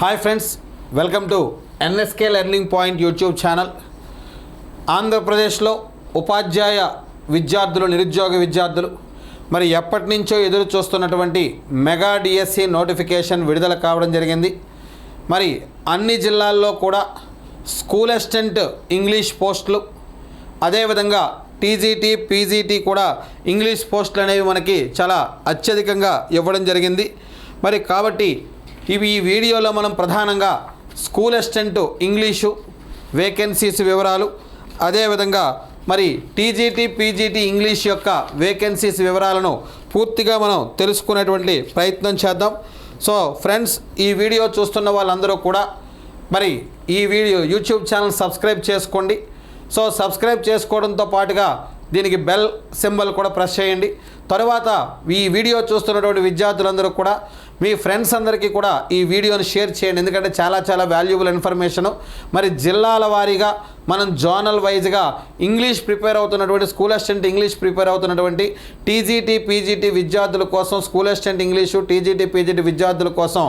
Hi friends, welcome to NSK learning point YouTube channel. ఆంధ్రప్రదేశ్లో ఉపాధ్యాయ విద్యార్థులు, నిరుద్యోగ విద్యార్థులు మరి ఎప్పటి నుంచో ఎదురు చూస్తున్నటువంటి మెగా డిఎస్సి నోటిఫికేషన్ విడుదల కావడం జరిగింది. మరి అన్ని జిల్లాల్లో కూడా స్కూల్ అసిస్టెంట్ ఇంగ్లీష్ పోస్టులు, అదేవిధంగా టీజీటీ, పీజీటీ కూడా ఇంగ్లీష్ పోస్టులు అనేవి మనకి చాలా అత్యధికంగా ఇవ్వడం జరిగింది. మరి కాబట్టి ఈ వీడియోలో మనం ప్రధానంగా స్కూల్ అసిస్టెంట్ ఇంగ్లీషు వేకెన్సీస్ వివరాలు, అదేవిధంగా మరి టీజీటీ, పీజీటీ ఇంగ్లీష్ యొక్క వేకెన్సీస్ వివరాలను పూర్తిగా మనం తెలుసుకునేటువంటి ప్రయత్నం చేద్దాం. సో ఫ్రెండ్స్, ఈ వీడియో చూస్తున్న వాళ్ళందరూ కూడా మరి ఈ వీడియో యూట్యూబ్ ఛానల్ సబ్స్క్రైబ్ చేసుకోండి. సో సబ్స్క్రైబ్ చేసుకోవడంతో పాటుగా దీనికి బెల్ సింబల్ కూడా ప్రెస్ చేయండి. తర్వాత ఈ వీడియో చూస్తున్నటువంటి విద్యార్థులందరూ కూడా మీ ఫ్రెండ్స్ అందరికీ కూడా ఈ వీడియోని షేర్ చేయండి. ఎందుకంటే చాలా వాల్యుబుల్ ఇన్ఫర్మేషను. మరి జిల్లాల వారీగా మనం జోనల్ వైజ్గా ఇంగ్లీష్ ప్రిపేర్ అవుతున్నటువంటి, స్కూల్ అసిస్టెంట్ ఇంగ్లీష్ ప్రిపేర్ అవుతున్నటువంటి టీజీటీ, పీజీటీ విద్యార్థుల కోసం, school assistant English TGT, PGT విద్యార్థుల కోసం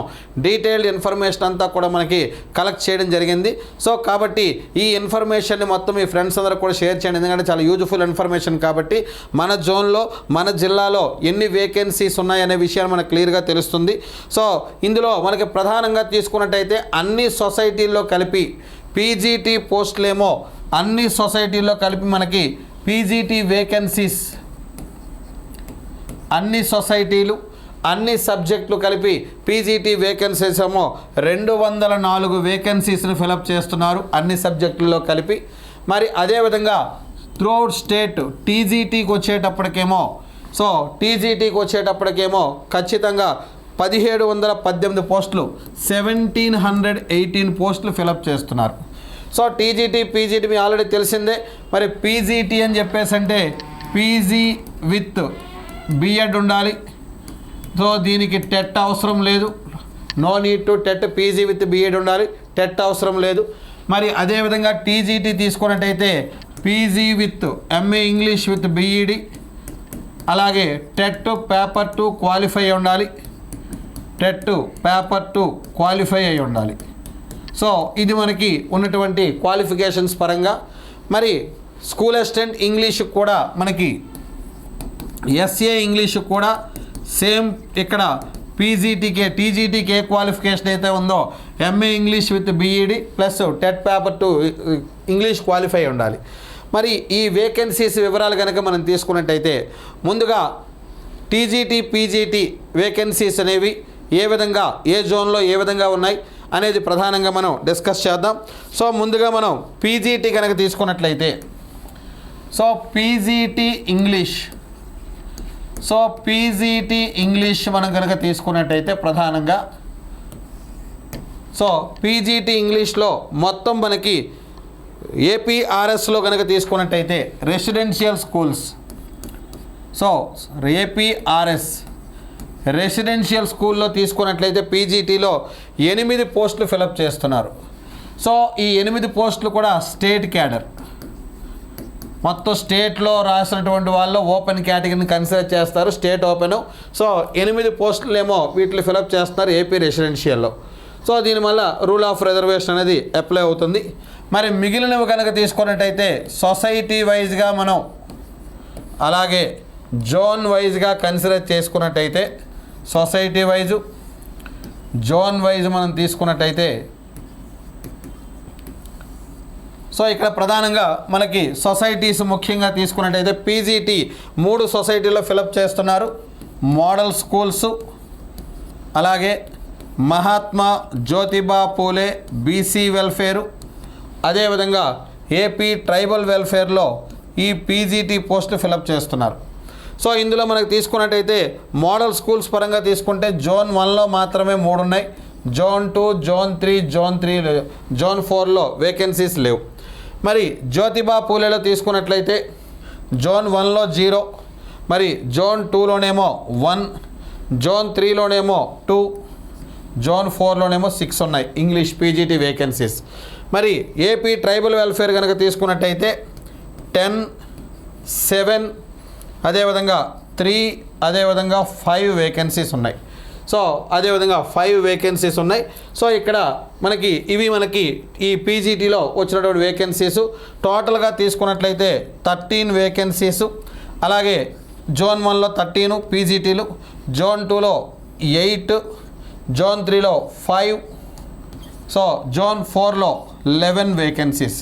డీటెయిల్డ్ ఇన్ఫర్మేషన్ అంతా కూడా మనకి కలెక్ట్ చేయడం జరిగింది. సో కాబట్టి ఈ ఇన్ఫర్మేషన్ని మొత్తం మీ ఫ్రెండ్స్ అందరూ కూడా షేర్ చేయండి. ఎందుకంటే చాలా యూజ్ఫుల్ ఇన్ఫర్మేషన్ కాబట్టి మన జోన్లో, మన జిల్లాలో ఎన్ని వేకెన్సీస్ ఉన్నాయనే విషయాన్ని మనకు క్లియర్గా తెలుస్తుంది. సో ఇందులో మనకి ప్రధానంగా తీసుకున్నట్టయితే అన్ని సొసైటీల్లో కలిపి పీజీటీ పోస్టులేమో అన్ని సొసైటీల్లో కలిపి మనకి పీజీటీ వేకెన్సీస్, అన్ని సొసైటీలు, అన్ని సబ్జెక్టులు కలిపి పీజీటీ వేకెన్సీస్ ఏమో 204 వేకెన్సీస్ని ఫిలప్ చేస్తున్నారు అన్ని సబ్జెక్టుల్లో కలిపి. మరి అదేవిధంగా త్రూఅవుట్ స్టేట్ టీజీటీకి వచ్చేటప్పటికేమో, సో టీజీటీకి వచ్చేటప్పటికేమో ఖచ్చితంగా 1718 పోస్టులు, 1718 పోస్టులు ఫిలప్ చేస్తున్నారు. సో టీజీటీ, పీజీటీ మీ ఆల్రెడీ తెలిసిందే. మరి పీజీటీ అని చెప్పేసి అంటే పీజీ విత్ బిఎడ్ ఉండాలి. సో దీనికి టెట్ అవసరం లేదు, no need to TET. PG with BEd ఉండాలి, టెట్ అవసరం లేదు. మరి అదేవిధంగా టీజీటీ తీసుకున్నట్టయితే PG with MA English with BEd, అలాగే టెట్ పేపర్ 2 క్వాలిఫై ఉండాలి, టెట్ పేపర్ 2 క్వాలిఫై అయి ఉండాలి. సో ఇది మనకి ఉన్నటువంటి క్వాలిఫికేషన్స్ పరంగా. మరి స్కూల్ అసిస్టెంట్ ఇంగ్లీష్ కూడా మనకి ఎస్ఏ ఇంగ్లీష్ కూడా సేమ్ ఇక్కడ పీజీటీకే, టీజీటీకి ఏ క్వాలిఫికేషన్ అయితే ఉందో MA English with BEd plus TET paper 2 English qualify ఉండాలి. మరి ఈ వేకెన్సీస్ వివరాలు కనుక మనం తీసుకున్నట్టయితే ముందుగా టీజీటీ, పీజీటీ వేకెన్సీస్ అనేవి ఏ విధంగా, ఏ జోన్లో ఏ విధంగా ఉన్నాయి అనేది ప్రధానంగా మనం డిస్కస్ చేద్దాం. సో ముందుగా మనం పీజీటీ కనుక తీసుకున్నట్లయితే, so PGT English, so PGT English మనం కనుక తీసుకున్నట్టయితే ప్రధానంగా, సో పీజీటీ ఇంగ్లీష్లో మొత్తం మనకి ఏపీఆర్ఎస్లో కనుక తీసుకున్నట్టయితే residential schools, so APRS residential స్కూల్లో తీసుకున్నట్లయితే పీజీటీలో 8 పోస్టులు ఫిలప్ చేస్తున్నారు. సో ఈ 8 పోస్టులు కూడా స్టేట్ క్యాడర్, మొత్తం స్టేట్లో రాసినటువంటి వాళ్ళు ఓపెన్ కేటగిరీని కన్సిడర్ చేస్తారు, స్టేట్ ఓపెను. సో 8 పోస్టులు ఏమో వీటిని ఫిలప్ చేస్తున్నారు ఏపీ రెసిడెన్షియల్లో. సో దీనివల్ల రూల్ ఆఫ్ రిజర్వేషన్ అనేది అప్లై అవుతుంది. మరి మిగిలినవి కనుక తీసుకున్నట్టయితే సొసైటీ వైజ్గా మనం, అలాగే జోన్ వైజ్గా కన్సిడర్ చేసుకున్నట్టయితే, సొసైటీ వైజు, జోన్ వైజ్ మనం తీసుకున్నట్టయితే, సో ఇక్కడ ప్రధానంగా మనకి సొసైటీస్ ముఖ్యంగా తీసుకున్నట్టయితే పీజీటీ 3 సొసైటీలో ఫిలప్ చేస్తున్నారు. మోడల్ స్కూల్స్, అలాగే మహాత్మా జ్యోతిబా పూలే బీసీ వెల్ఫేరు, అదేవిధంగా ఏపీ ట్రైబల్ వెల్ఫేర్లో ఈ పీజీటీ పోస్టులు ఫిలప్ చేస్తున్నారు. సో ఇందులో మనకు తీసుకున్నట్టయితే మోడల్ స్కూల్స్ పరంగా తీసుకుంటే జోన్ 1లో మాత్రమే 3 ఉన్నాయి, జోన్ 2, జోన్ 3, జోన్ 4లో వేకెన్సీస్ లేవు. మరి జ్యోతిబా పూలేలో తీసుకున్నట్లయితే జోన్ 1లో 0, మరి జోన్ 2లోనేమో 1, జోన్ 3లోనేమో 2, జోన్ 4లోనేమో 6 ఉన్నాయి ఇంగ్లీష్ పీజీటీ వేకెన్సీస్. మరి ఏపీ ట్రైబల్ వెల్ఫేర్ కనుక తీసుకున్నట్టయితే 10, 7, అదేవిధంగా 3, అదేవిధంగా 5 వేకెన్సీస్ ఉన్నాయి. సో అదేవిధంగా 5 వేకెన్సీస్ ఉన్నాయి. సో ఇక్కడ ఇవి మనకి ఈ పీజీటీలో వచ్చినటువంటి వేకెన్సీస్ టోటల్గా తీసుకున్నట్లయితే 13 వేకెన్సీస్. అలాగే జోన్ 1లో 13 పీజీటీలు, జోన్ 2లో 8, జోన్ 3లో 5, సో జోన్ 4లో 11 వేకెన్సీస్.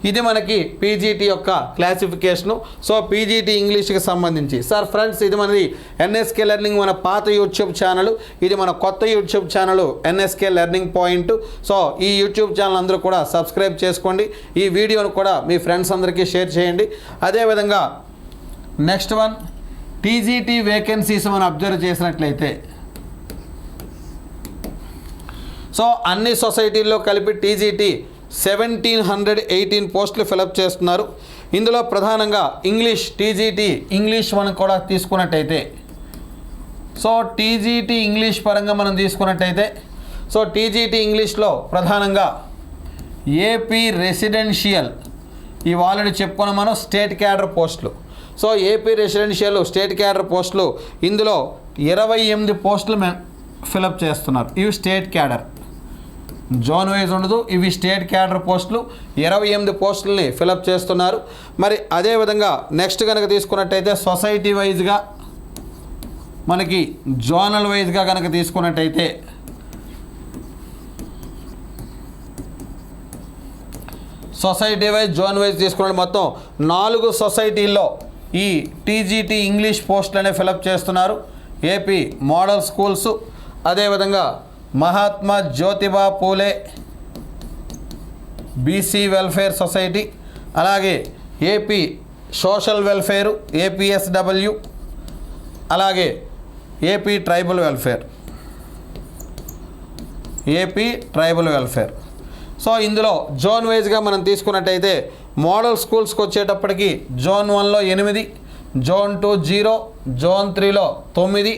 ఇది మనకి పీజీటీ యొక్క క్లాసిఫికేషను. సో పీజీటీ ఇంగ్లీష్కి సంబంధించి సార్ ఫ్రెండ్స్, ఇది మనది ఎన్ఎస్కే లెర్నింగ్ మన పాత యూట్యూబ్ ఛానల్, ఇది మన కొత్త YouTube channel NSK learning point. So ఈ యూట్యూబ్ ఛానల్ అందరూ కూడా సబ్స్క్రైబ్ చేసుకోండి. ఈ వీడియోను కూడా మీ ఫ్రెండ్స్ అందరికీ షేర్ చేయండి. అదేవిధంగా నెక్స్ట్ వన్ టీజీటీ వేకెన్సీస్ మనం అబ్జర్వ్ చేసినట్లయితే సో అన్ని సొసైటీల్లో కలిపి టీజీటీ 1718 పోస్టులు ఫిలప్ చేస్తున్నారు. ఇందులో ప్రధానంగా ఇంగ్లీష్ టీజీటీ ఇంగ్లీష్ మనం కూడా తీసుకున్నట్టయితే సో టీజీటీ ఇంగ్లీష్ పరంగా మనం తీసుకున్నట్టయితే సో టీజీటీ ఇంగ్లీష్లో ప్రధానంగా ఏపీ రెసిడెన్షియల్ ఇవి ఆల్రెడీ చెప్పుకున్నాం మనం స్టేట్ క్యాడర్ పోస్టులు. So AP residential state cadre పోస్టులు ఇందులో 28 పోస్టులు ఫిలప్ చేస్తున్నారు. ఇవి స్టేట్ క్యాడర్, జోన్ వైజ్ ఉండదు, ఇవి స్టేట్ క్యాడర్ పోస్టులు 28 పోస్టులని ఫిలప్ చేస్తున్నారు. మరి అదేవిధంగా నెక్స్ట్ కనుక తీసుకున్నట్టయితే సొసైటీ వైజ్గా మనకి జోనల్ వైజ్గా కనుక తీసుకున్నట్టయితే సొసైటీ వైజ్ జోన్ వైజ్ తీసుకున్నట్టు మొత్తం 4 సొసైటీల్లో ఈ టీజీటీ ఇంగ్లీష్ పోస్టులనే ఫిలప్ చేస్తున్నారు. ఏపీ మోడల్ స్కూల్స్, అదేవిధంగా Mahatma Jyotiba Phule BC welfare society, అలాగే ఏపీ సోషల్ వెల్ఫేరు ఏపీఎస్డబ్ల్యూ, అలాగే ఏపీ ట్రైబల్ వెల్ఫేర్. సో ఇందులో జోన్ వైజ్గా మనం తీసుకున్నట్టయితే మోడల్ స్కూల్స్కి వచ్చేటప్పటికి జోన్ 1లో 8, జోన్ 2 0, జోన్ 3లో 9,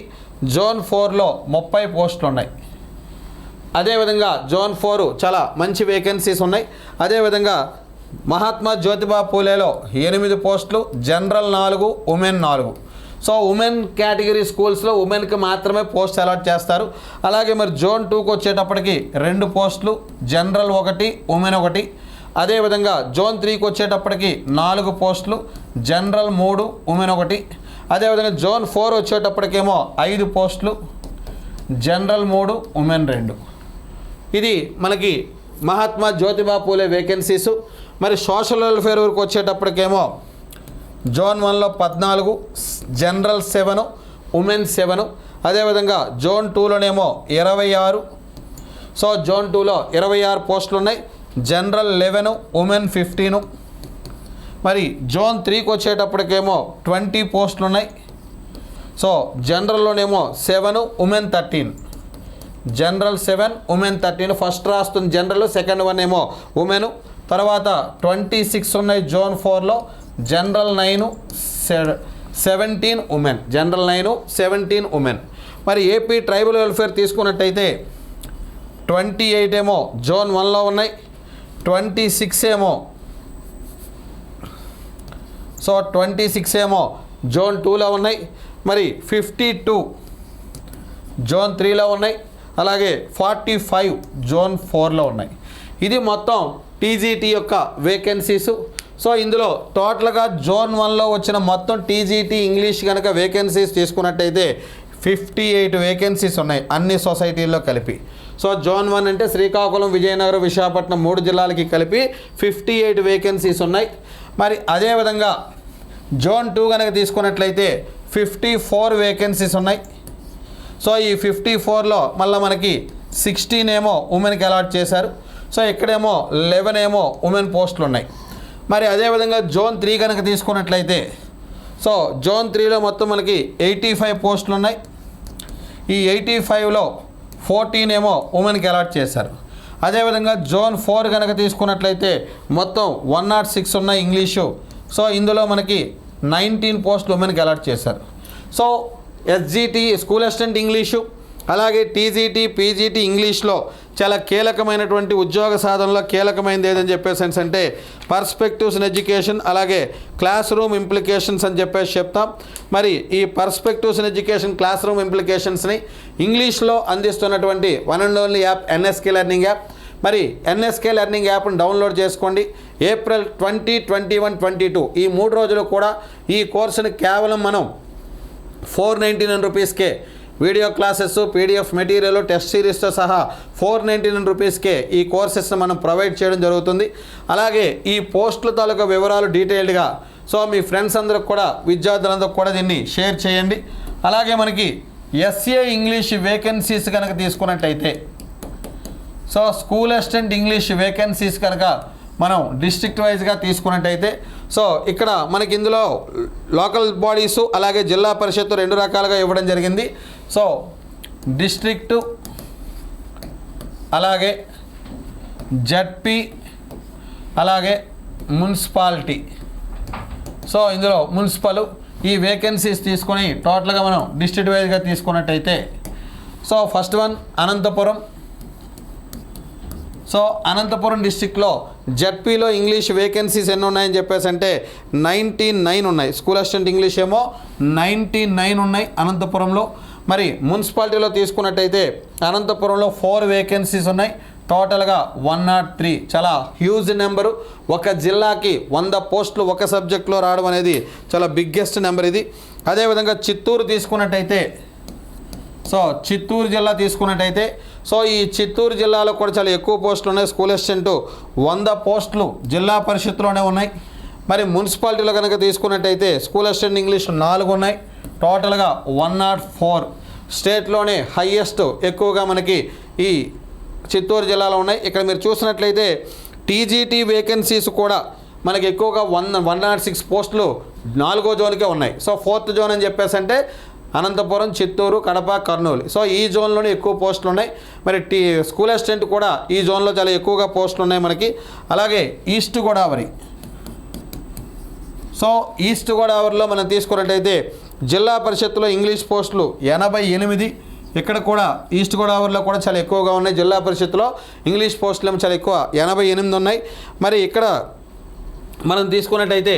జోన్ 4లో 30 పోస్టులు ఉన్నాయి. అదేవిధంగా జోన్ 4 చాలా మంచి వేకెన్సీస్ ఉన్నాయి. అదేవిధంగా మహాత్మా జ్యోతిబా పూలేలో 8 పోస్టులు, general 4, women 4. So women category స్కూల్స్లో ఉమెన్కి మాత్రమే పోస్ట్ అలాట్ చేస్తారు. అలాగే మరి జోన్ 2కి వచ్చేటప్పటికి 2 పోస్టులు, జనరల్ 1, ఉమెన్ 1. అదేవిధంగా జోన్ 3కి వచ్చేటప్పటికి 4 పోస్టులు, జనరల్ 3, ఉమెన్ 1. అదేవిధంగా జోన్ 4 వచ్చేటప్పటికేమో 5 పోస్టులు, జనరల్ 3, ఉమెన్ 2. ఇది మనకి మహాత్మా జ్యోతిబా పూలే వేకెన్సీసు. మరి సోషల్ వెల్ఫేర్ వరకు వచ్చేటప్పటికేమో జోన్ 1లో 14, జనరల్ 7, ఉమెన్ 7. అదేవిధంగా జోన్ 2లోనేమో 26. సో జోన్ 2లో 26 పోస్టులు ఉన్నాయి, జనరల్ 11, ఉమెన్ 15. మరి జోన్ 3కి వచ్చేటప్పటికేమో 20 పోస్టులు ఉన్నాయి. సో జనరల్లోనేమో 7, ఉమెన్ 13. General 7, women 13. ఫస్ట్ రాస్తుంది జనరల్, సెకండ్ వన్ ఏమో ఉమెన్. తర్వాత 26 ఉన్నాయి జోన్ 4లో, జనరల్ 9, 17 ఉమెన్. General 9, 17 women. మరి ఏపీ ట్రైబల్ వెల్ఫేర్ తీసుకున్నట్టయితే 28 ఏమో జోన్ 1లో ఉన్నాయి, 26 ఏమో సో 26 ఏమో జోన్ 2లో ఉన్నాయి. మరి 52 జోన్ 3లో ఉన్నాయి, అలాగే 45 జోన్ 4లో ఉన్నాయి. ఇది మొత్తం టీజీటీ యొక్క వేకెన్సీసు. సో ఇందులో టోటల్గా జోన్ 1లో వచ్చిన మొత్తం టీజీటీ ఇంగ్లీష్ కనుక వేకెన్సీస్ తీసుకున్నట్టయితే 58 వేకెన్సీస్ ఉన్నాయి అన్ని సొసైటీల్లో కలిపి. సో జోన్ 1 అంటే శ్రీకాకుళం, విజయనగరం, విశాఖపట్నం 3 జిల్లాలకి కలిపి 58 వేకెన్సీస్ ఉన్నాయి. మరి అదేవిధంగా జోన్ 2 కనుక తీసుకున్నట్లయితే 54 వేకెన్సీస్ ఉన్నాయి. సో ఈ 54లో మళ్ళీ మనకి 16 ఏమో ఉమెన్కి అలాట్ చేశారు. సో ఇక్కడేమో 11 ఏమో ఉమెన్ పోస్టులు ఉన్నాయి. మరి అదేవిధంగా జోన్ 3 కనుక తీసుకున్నట్లయితే సో జోన్ 3లో మొత్తం మనకి 85 పోస్టులు ఉన్నాయి. ఈ 85లో 14 ఏమో ఉమెన్కి అలాట్ చేశారు. అదేవిధంగా జోన్ 4 కనుక తీసుకున్నట్లయితే మొత్తం 106 ఉన్నాయి ఇంగ్లీషు. సో ఇందులో మనకి 19 పోస్టులు ఉమెన్కి అలాట్ చేశారు. So SGT school assistant English, అలాగే టీజీటీ పీజీటీ ఇంగ్లీష్లో చాలా కీలకమైనటువంటి ఉద్యోగ సాధనలో కీలకమైనది ఏదని చెప్పేసి అంటే పర్స్పెక్టివ్స్ ఇన్ ఎడ్యుకేషన్, అలాగే క్లాస్ రూమ్ ఇంప్లికేషన్స్ అని చెప్పేసి చెప్తాం. మరి ఈ perspectives in education, classroom ఇంప్లికేషన్స్ని ఇంగ్లీష్లో అందిస్తున్నటువంటి one and only app NSK learning app. మరి ఎన్ఎస్కే లెర్నింగ్ యాప్ని డౌన్లోడ్ చేసుకోండి. ఏప్రిల్ 20, 21, 22 ఈ 3 రోజులు కూడా ఈ కోర్సుని కేవలం మనం 499 రూపీస్కే video classes, PDF material, test సిరీస్తో సహా 499 రూపీస్కే ఈ కోర్సెస్ని మనం ప్రొవైడ్ చేయడం జరుగుతుంది. అలాగే ఈ పోస్టుల తాలూకా వివరాలు డీటెయిల్డ్గా సో మీ ఫ్రెండ్స్ అందరికి కూడా, విద్యార్థులందరికీ కూడా దీన్ని షేర్ చేయండి. అలాగే మనకి ఎస్ఏ ఇంగ్లీష్ వేకెన్సీస్ కనుక తీసుకున్నట్టయితే, so school assistant English vacancies కనుక మనం డిస్ట్రిక్ట్ వైజ్గా తీసుకున్నట్టయితే, సో ఇక్కడ మనకి ఇందులో లోకల్ బాడీసు అలాగే జిల్లా పరిషత్తు 2 రకాలుగా ఇవ్వడం జరిగింది. సో డిస్ట్రిక్టు అలాగే జడ్పీ అలాగే మున్సిపాలిటీ. సో ఇందులో మున్సిపల్ ఈ వేకెన్సీస్ తీసుకొని టోటల్గా మనం డిస్ట్రిక్ట్ వైజ్గా తీసుకున్నట్టయితే, so first one Anantapuram. So Anantapuram డిస్టిక్లో జడ్పీలో ఇంగ్లీష్ వేకెన్సీస్ ఎన్ని ఉన్నాయని చెప్పేసి అంటే 99 ఉన్నాయి. స్కూల్ అసిస్టెంట్ ఇంగ్లీష్ ఏమో 99 ఉన్నాయి అనంతపురంలో. మరి మున్సిపాలిటీలో తీసుకున్నట్టయితే అనంతపురంలో 4 వేకెన్సీస్ ఉన్నాయి. టోటల్గా 103, చాలా హ్యూజ్ నెంబరు. ఒక జిల్లాకి 100 పోస్టులు ఒక సబ్జెక్ట్లో రావడం అనేది చాలా బిగ్గెస్ట్ నెంబర్ ఇది. అదేవిధంగా చిత్తూరు తీసుకున్నట్టయితే, సో చిత్తూరు జిల్లా తీసుకున్నట్టయితే, సో ఈ చిత్తూరు జిల్లాలో కూడా చాలా ఎక్కువ పోస్టులు ఉన్నాయి. స్కూల్ అసిస్టెంట్ 100 పోస్టులు జిల్లా పరిషత్తులోనే ఉన్నాయి. మరి మున్సిపాలిటీలో కనుక తీసుకున్నట్టయితే స్కూల్ అసిస్టెంట్ ఇంగ్లీష్ 4 ఉన్నాయి. టోటల్గా 104. స్టేట్లోనే హయ్యెస్ట్ ఎక్కువగా మనకి ఈ చిత్తూరు జిల్లాలో ఉన్నాయి. ఇక్కడ మీరు చూసినట్లయితే టీజీటీ వేకెన్సీస్ కూడా మనకి ఎక్కువగా 106 పోస్టులు 4వ జోన్కే ఉన్నాయి. సో 4th జోన్ అని చెప్పేసి అంటే అనంతపురం, చిత్తూరు, కడప, కర్నూలు. సో ఈ జోన్లోనే ఎక్కువ పోస్టులు ఉన్నాయి. మరి స్కూల్ అసిస్టెంట్ కూడా ఈ జోన్లో చాలా ఎక్కువగా పోస్టులు ఉన్నాయి మనకి. అలాగే ఈస్ట్ గోదావరి. సో ఈస్ట్ గోదావరిలో మనం తీసుకున్నట్టయితే జిల్లా పరిషత్తులో ఇంగ్లీష్ పోస్టులు 88. ఇక్కడ కూడా ఈస్ట్ గోదావరిలో కూడా చాలా ఎక్కువగా ఉన్నాయి. జిల్లా పరిషత్తులో ఇంగ్లీష్ పోస్టులు ఏమో చాలా ఎక్కువ 88 ఉన్నాయి. మరి ఇక్కడ మనం తీసుకున్నట్టయితే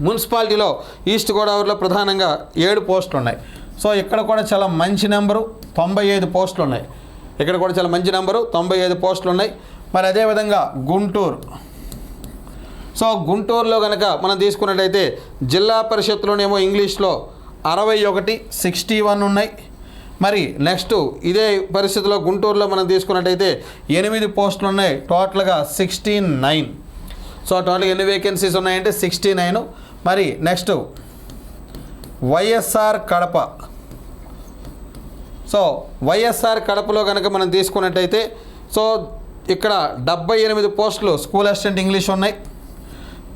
మున్సిపాలిటీలో ఈస్ట్ గోదావరిలో ప్రధానంగా 7 పోస్టులు ఉన్నాయి. సో ఇక్కడ కూడా చాలా మంచి నెంబరు, 95 పోస్టులు ఉన్నాయి. ఇక్కడ కూడా చాలా మంచి నెంబరు, 95 పోస్టులు ఉన్నాయి. మరి అదేవిధంగా గుంటూరు. సో గుంటూరులో కనుక మనం తీసుకున్నట్టయితే జిల్లా పరిషత్తులోనేమో ఇంగ్లీష్లో 61, 61 ఉన్నాయి. మరి నెక్స్ట్ ఇదే పరిస్థితిలో గుంటూరులో మనం తీసుకున్నట్టయితే 8 పోస్టులు ఉన్నాయి. టోటల్గా 69. సో టోటల్గా ఎన్ని వేకెన్సీస్ ఉన్నాయంటే 69. మరి నెక్స్ట్ వైఎస్ఆర్ కడప. సో వైఎస్ఆర్ కడపలో కనుక మనం తీసుకున్నట్టయితే, సో ఇక్కడ 78 పోస్టులు స్కూల్ అసిస్టెంట్ ఇంగ్లీష్ ఉన్నాయి.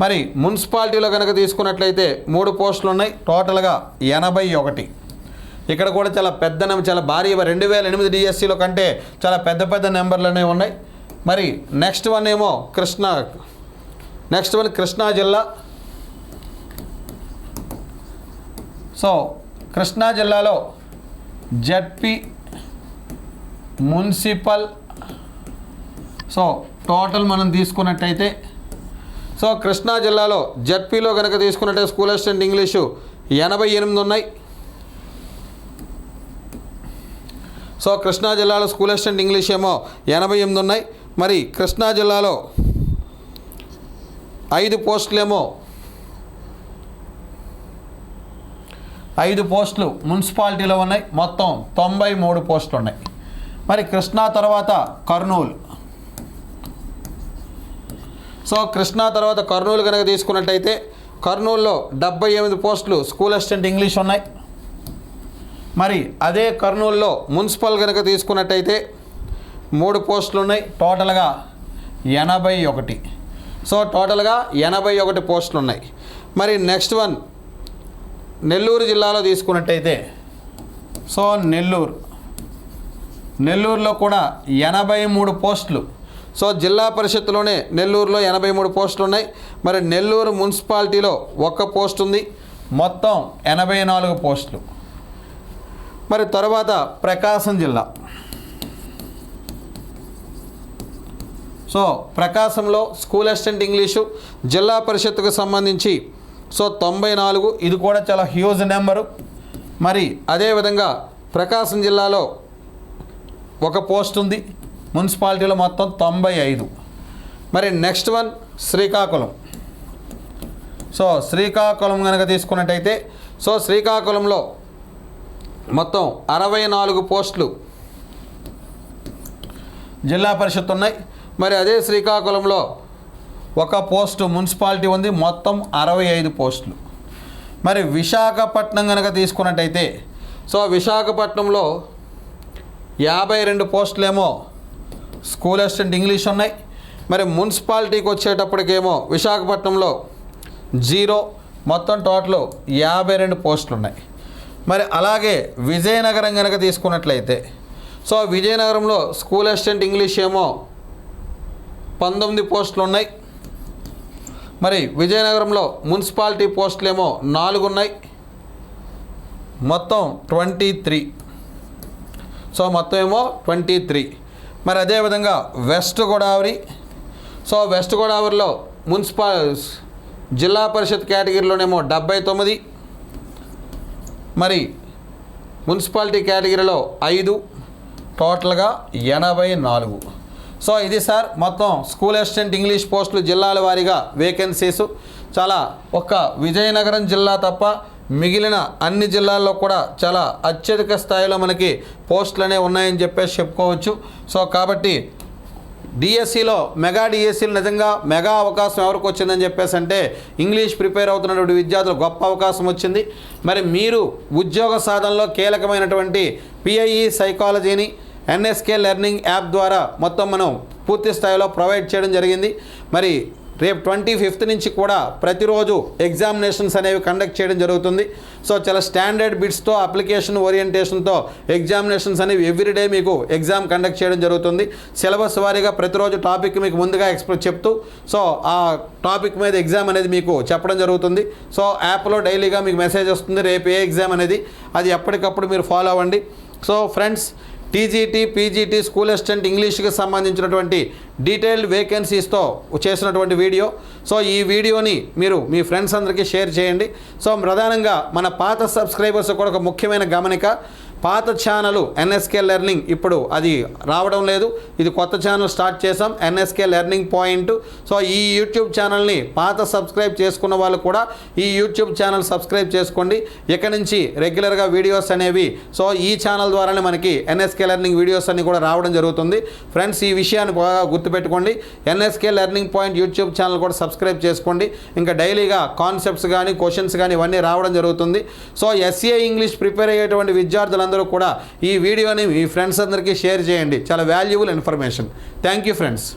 మరి మున్సిపాలిటీలో కనుక తీసుకున్నట్లయితే 3 పోస్టులు ఉన్నాయి. టోటల్గా 81. ఇక్కడ కూడా చాలా పెద్ద నెంబర్, చాలా భారీ 2008 డిఎస్సిలో కంటే చాలా పెద్ద పెద్ద నెంబర్లు అనేవి ఉన్నాయి. మరి నెక్స్ట్ వన్ ఏమో కృష్ణా జిల్లా. సో కృష్ణా జిల్లాలో జడ్పీ, మున్సిపల్, సో టోటల్ మనం తీసుకున్నట్టయితే, సో కృష్ణా జిల్లాలో జడ్పీలో కనుక తీసుకున్నట్టయితే స్కూల్ అసిస్టెంట్ ఇంగ్లీషు 88 ఉన్నాయి. సో కృష్ణా జిల్లాలో స్కూల్ అసిస్టెంట్ ఇంగ్లీష్ ఏమో 88 ఉన్నాయి. మరి కృష్ణా జిల్లాలో 5 పోస్టులేమో 5 పోస్టులు మున్సిపాలిటీలో ఉన్నాయి. మొత్తం 93 పోస్టులు ఉన్నాయి. మరి కృష్ణా తర్వాత కర్నూలు. సో కృష్ణా తర్వాత కర్నూలు కనుక తీసుకున్నట్టయితే కర్నూలులో 78 పోస్టులు స్కూల్ అసిస్టెంట్ ఇంగ్లీష్ ఉన్నాయి. మరి అదే కర్నూలులో మున్సిపల్ కనుక తీసుకున్నట్టయితే 3 పోస్టులు ఉన్నాయి. టోటల్గా 81. సో టోటల్గా 81 పోస్టులు ఉన్నాయి. మరి నెక్స్ట్ వన్ నెల్లూరు జిల్లాలో తీసుకున్నట్టయితే, సో నెల్లూరులో కూడా 83 పోస్టులు. సో జిల్లా పరిషత్తులోనే నెల్లూరులో 83 పోస్టులు ఉన్నాయి. మరి నెల్లూరు మున్సిపాలిటీలో 1 పోస్ట్ ఉంది. మొత్తం 84 పోస్టులు. మరి తర్వాత ప్రకాశం జిల్లా. సో ప్రకాశంలో స్కూల్ అసిస్టెంట్ ఇంగ్లీషు జిల్లా పరిషత్తుకు సంబంధించి సో 94, ఇది కూడా చాలా హ్యూజ్ నెంబరు. మరి అదేవిధంగా ప్రకాశం జిల్లాలో ఒక పోస్ట్ ఉంది, మున్సిపాలిటీలో మొత్తం 95. మరి next one Srikakulam. So Srikakulam కనుక తీసుకున్నట్టయితే సో శ్రీకాకుళంలో మొత్తం 64 పోస్టులు జిల్లా పరిషత్ ఉన్నాయి. మరి అదే శ్రీకాకుళంలో ఒక పోస్టు మున్సిపాలిటీ ఉంది, మొత్తం 65 పోస్టులు. మరి విశాఖపట్నం కనుక తీసుకున్నట్టయితే సో విశాఖపట్నంలో 52 పోస్టులేమో స్కూల్ అసిస్టెంట్ ఇంగ్లీష్ ఉన్నాయి. మరి మున్సిపాలిటీకి వచ్చేటప్పటికేమో విశాఖపట్నంలో 0, మొత్తం టోటల్ 52 పోస్టులు ఉన్నాయి. మరి అలాగే విజయనగరం కనుక తీసుకున్నట్లయితే సో విజయనగరంలో స్కూల్ అసిస్టెంట్ ఇంగ్లీష్ ఏమో 19 పోస్టులు ఉన్నాయి. మరి విజయనగరంలో మున్సిపాలిటీ పోస్టులు ఏమో 4 ఉన్నాయి, మొత్తం 23. సో మొత్తం ఏమో 23. మరి అదేవిధంగా వెస్ట్ గోదావరి. సో వెస్ట్ గోదావరిలో జిల్లా పరిషత్ కేటగిరీలోనేమో 79, మరి మున్సిపాలిటీ కేటగిరీలో 5, టోటల్గా 84. సో ఇది సార్ మొత్తం స్కూల్ అసిస్టెంట్ ఇంగ్లీష్ పోస్టులు జిల్లాల వారీగా వేకెన్సీస్. చాలా ఒక్క విజయనగరం జిల్లా తప్ప మిగిలిన అన్ని జిల్లాల్లో కూడా చాలా అత్యధిక స్థాయిలో మనకి పోస్టులు అనేవి ఉన్నాయని చెప్పేసి చెప్పుకోవచ్చు. సో కాబట్టి డిఎస్సిలో మెగా డిఎస్సిలు నిజంగా మెగా అవకాశం ఎవరికి వచ్చిందని చెప్పేసి అంటే ఇంగ్లీష్ ప్రిపేర్ అవుతున్నటువంటి విద్యార్థులు గొప్ప అవకాశం వచ్చింది. మరి మీరు ఉద్యోగ సాధనలో కీలకమైనటువంటి పిఐఈ సైకాలజీని ఎన్ఎస్కే లెర్నింగ్ యాప్ ద్వారా మొత్తం మనం పూర్తి స్థాయిలో ప్రొవైడ్ చేయడం జరిగింది. మరి రేపు 25th నుంచి కూడా ప్రతిరోజు ఎగ్జామినేషన్స్ అనేవి కండక్ట్ చేయడం జరుగుతుంది. సో చాలా స్టాండర్డ్ బిట్స్తో అప్లికేషన్ ఓరియంటేషన్తో ఎగ్జామినేషన్స్ అనేవి ఎవ్రీడే మీకు ఎగ్జామ్ కండక్ట్ చేయడం జరుగుతుంది. సిలబస్ వారీగా ప్రతిరోజు టాపిక్ మీకు ముందుగా చెప్తూ సో ఆ టాపిక్ మీద ఎగ్జామ్ అనేది మీకు చెప్పడం జరుగుతుంది. సో యాప్లో డైలీగా మీకు మెసేజ్ వస్తుంది రేపు ఏ ఎగ్జామ్ అనేది, అది ఎప్పటికప్పుడు మీరు ఫాలో అవ్వండి. So friends, TGT PGT school assistant ఇంగ్లీష్కి సంబంధించినటువంటి డీటెయిల్డ్ వేకెన్సీస్తో చేసినటువంటి వీడియో. సో ఈ వీడియోని మీరు మీ ఫ్రెండ్స్ అందరికీ షేర్ చేయండి. సో ప్రధానంగా మన పాత సబ్స్క్రైబర్స్ కూడా ఒక ముఖ్యమైన గమనిక, పాత ఛానల్ ఎన్ఎస్కే లెర్నింగ్ ఇప్పుడు అది రావడం లేదు. ఇది కొత్త ఛానల్ స్టార్ట్ చేసాం, ఎన్ఎస్కే లెర్నింగ్ పాయింట్. సో ఈ యూట్యూబ్ ఛానల్ని పాత సబ్స్క్రైబ్ చేసుకున్న వాళ్ళు కూడా ఈ యూట్యూబ్ ఛానల్ సబ్స్క్రైబ్ చేసుకోండి. ఇక నుంచి రెగ్యులర్గా వీడియోస్ అనేవి సో ఈ ఛానల్ ద్వారానే మనకి ఎన్ఎస్కే లెర్నింగ్ వీడియోస్ అన్ని కూడా రావడం జరుగుతుంది. ఫ్రెండ్స్, ఈ విషయాన్ని బాగా గుర్తుపెట్టుకోండి. NSK learning point YouTube channel కూడా సబ్స్క్రైబ్ చేసుకోండి. ఇంకా డైలీగా కాన్సెప్ట్స్ కానీ క్వశ్చన్స్ కానీ ఇవన్నీ రావడం జరుగుతుంది. సో ఎస్ఏ ఇంగ్లీష్ ప్రిపేర్ అయ్యేటువంటి విద్యార్థులందరూ కూడా ఈ వీడియోని మీ ఫ్రెండ్స్ అందరికీ షేర్ చేయండి. చాలా valuable information. Thank you friends.